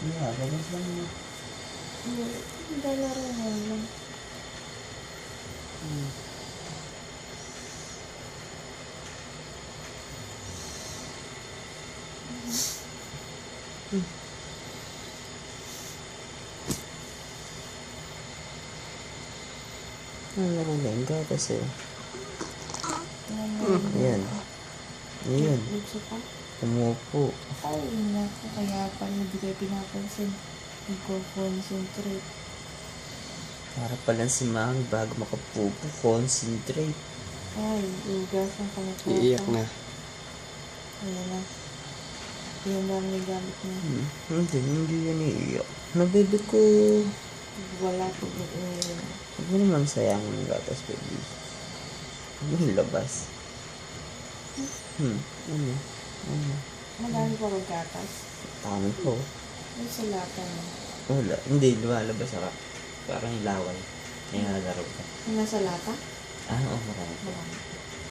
Labas lang mo. Dalaro mo lang. Ano naman na yung gatas eh. Ano Yan. Ayan. Gusto ka? Umupo. Ay, naku. Kaya pala hindi kayo pinapansin. Nagko-concentrate. Para pala si Mami bago makapupo. Concentrate. Ay, ugas ang pangako. Iiyak na. Ayan na. Yan lang may gamit niya. Hindi yan iiyak. Nabebe ko. Wala po yun. Huwag mo naman sayang ng gatas, baby. Huwag mo ilabas. Ano? Madami pa gatas. Tama ko. May salata na. Wala. Hindi, lumalabas ako. Parang ilaway. Kaya nalaro ka. Yung nasa lata? Oo, marami. Marami.